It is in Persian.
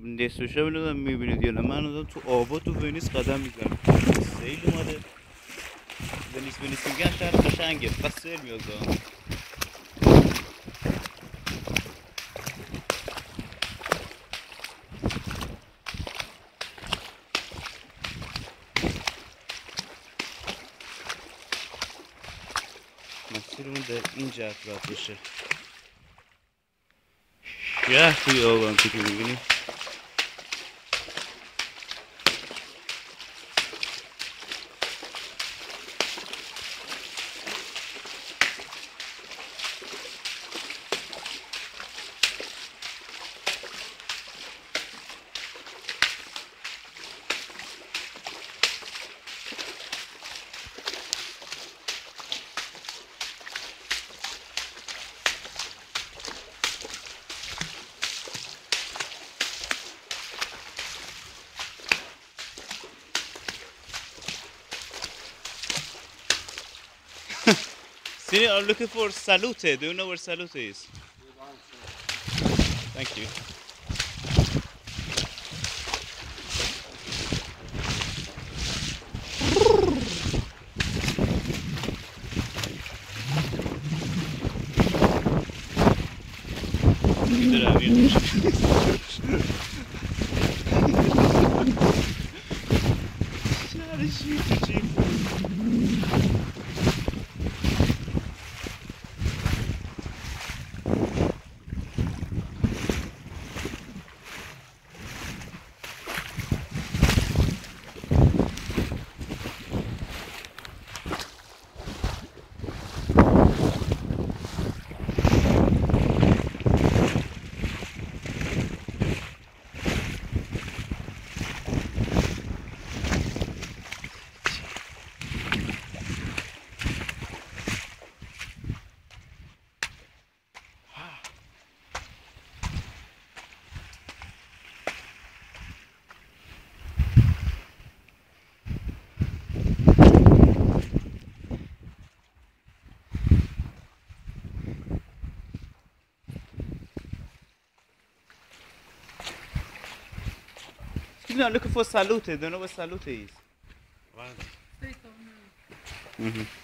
نصفشه بلدم میبینید یا نه من الان تو آبا تو ونیز قدم میزنم سیل اومده ونیز میگن شهر قشنگه پس سیل میاد مسیرمون در این جهت باید بشه شهر توی آب هم که میبینی Siri, I'm looking for Salute. Do you know where Salute is? Thank you. I'm looking for Salute. Do you know where Salute is? Street of Mm-hmm.